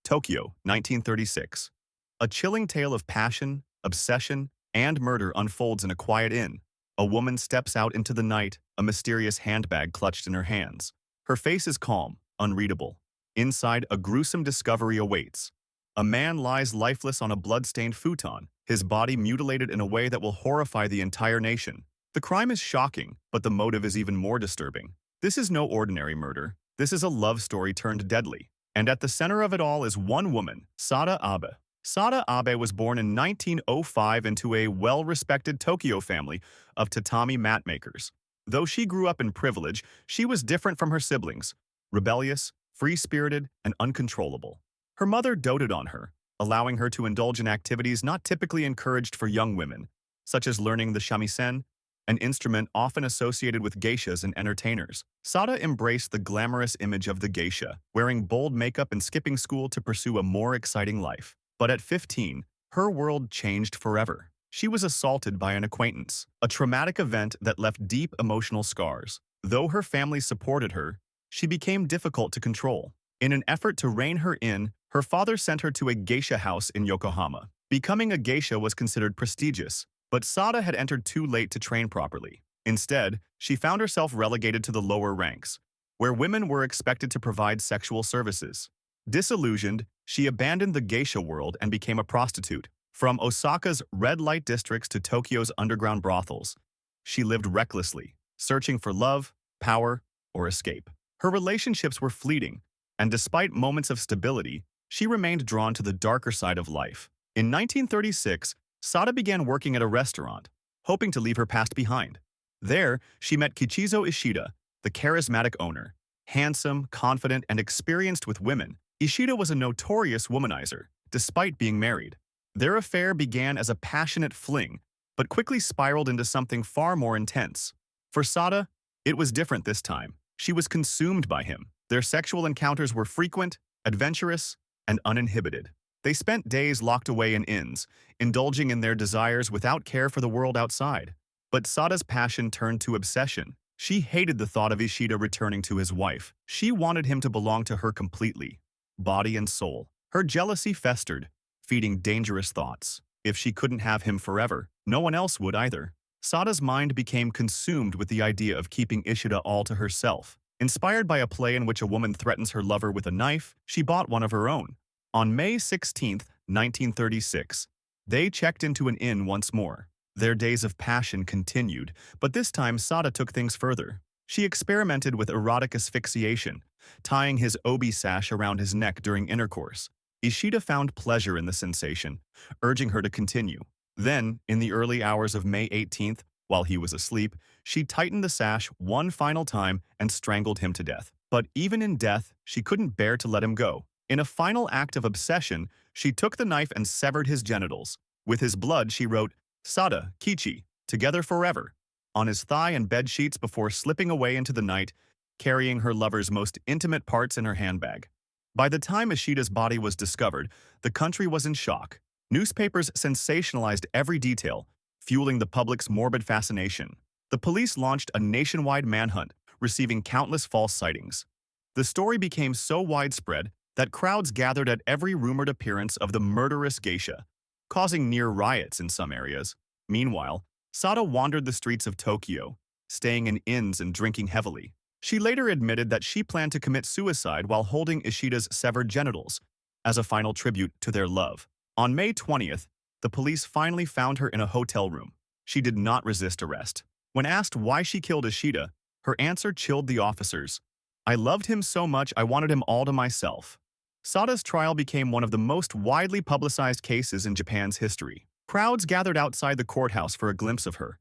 Tokyo, 1936. A chilling tale of passion, obsession, and murder unfolds in a quiet inn. A woman steps out into the night, a mysterious handbag clutched in her hands. Her face is calm, unreadable. Inside, a gruesome discovery awaits. A man lies lifeless on a blood-stained futon, his body mutilated in a way that will horrify the entire nation. The crime is shocking, but the motive is even more disturbing. This is no ordinary murder. This is a love story turned deadly. And at the center of it all is one woman, Sada Abe. Sada Abe was born in 1905 into a well-respected Tokyo family of tatami mat makers. Though she grew up in privilege, she was different from her siblings, rebellious, free-spirited, and uncontrollable. Her mother doted on her, allowing her to indulge in activities not typically encouraged for young women, such as learning the shamisen, an instrument often associated with geishas and entertainers. Sada embraced the glamorous image of the geisha, wearing bold makeup and skipping school to pursue a more exciting life. But at 15, her world changed forever. She was assaulted by an acquaintance, a traumatic event that left deep emotional scars. Though her family supported her, she became difficult to control. In an effort to rein her in, her father sent her to a geisha house in Yokohama. Becoming a geisha was considered prestigious, but Sada had entered too late to train properly. Instead, she found herself relegated to the lower ranks, where women were expected to provide sexual services. Disillusioned, she abandoned the geisha world and became a prostitute. From Osaka's red light districts to Tokyo's underground brothels, she lived recklessly, searching for love, power, or escape. Her relationships were fleeting, and despite moments of stability, she remained drawn to the darker side of life. In 1936, Sada began working at a restaurant, hoping to leave her past behind. There, she met Kichizo Ishida, the charismatic owner. Handsome, confident, and experienced with women, Ishida was a notorious womanizer, despite being married. Their affair began as a passionate fling, but quickly spiraled into something far more intense. For Sada, it was different this time. She was consumed by him. Their sexual encounters were frequent, adventurous, and uninhibited. They spent days locked away in inns, indulging in their desires without care for the world outside. But Sada's passion turned to obsession. She hated the thought of Ishida returning to his wife. She wanted him to belong to her completely, body and soul. Her jealousy festered, feeding dangerous thoughts. If she couldn't have him forever, no one else would either. Sada's mind became consumed with the idea of keeping Ishida all to herself. Inspired by a play in which a woman threatens her lover with a knife, she bought one of her own. On May 16, 1936, they checked into an inn once more. Their days of passion continued, but this time Sada took things further. She experimented with erotic asphyxiation, tying his obi sash around his neck during intercourse. Ishida found pleasure in the sensation, urging her to continue. Then, in the early hours of May 18th, while he was asleep, she tightened the sash one final time and strangled him to death. But even in death, she couldn't bear to let him go. In a final act of obsession, she took the knife and severed his genitals. With his blood, she wrote, "Sada, Kichi, together forever," on his thigh and bed sheets before slipping away into the night, carrying her lover's most intimate parts in her handbag. By the time Ishida's body was discovered, the country was in shock. Newspapers sensationalized every detail, fueling the public's morbid fascination. The police launched a nationwide manhunt, receiving countless false sightings. The story became so widespread that crowds gathered at every rumored appearance of the murderous geisha, causing near riots in some areas. Meanwhile, Sada wandered the streets of Tokyo, staying in inns and drinking heavily. She later admitted that she planned to commit suicide while holding Ishida's severed genitals, as a final tribute to their love. On May 20th, the police finally found her in a hotel room. She did not resist arrest. When asked why she killed Ishida, her answer chilled the officers. "I loved him so much I wanted him all to myself." Sada's trial became one of the most widely publicized cases in Japan's history. Crowds gathered outside the courthouse for a glimpse of her,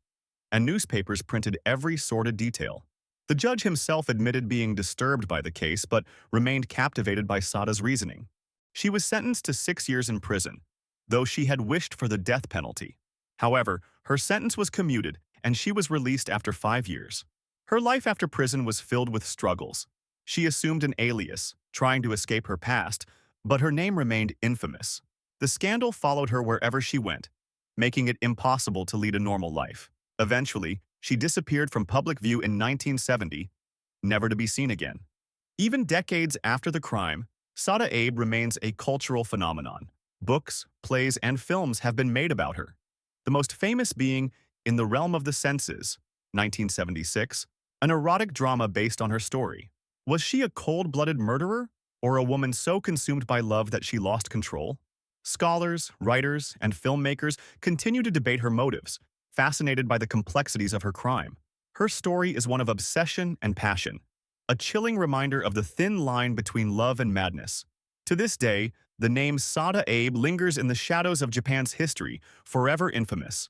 and newspapers printed every sordid detail. The judge himself admitted being disturbed by the case but remained captivated by Sada's reasoning. She was sentenced to 6 years in prison, though she had wished for the death penalty. However, her sentence was commuted and she was released after 5 years. Her life after prison was filled with struggles. She assumed an alias, trying to escape her past, but her name remained infamous. The scandal followed her wherever she went, making it impossible to lead a normal life. Eventually, she disappeared from public view in 1970, never to be seen again. Even decades after the crime, Sada Abe remains a cultural phenomenon. Books, plays, and films have been made about her. The most famous being In the Realm of the Senses, 1976, an erotic drama based on her story. Was she a cold-blooded murderer, or a woman so consumed by love that she lost control? Scholars, writers, and filmmakers continue to debate her motives, fascinated by the complexities of her crime. Her story is one of obsession and passion, a chilling reminder of the thin line between love and madness. To this day, the name Sada Abe lingers in the shadows of Japan's history, forever infamous.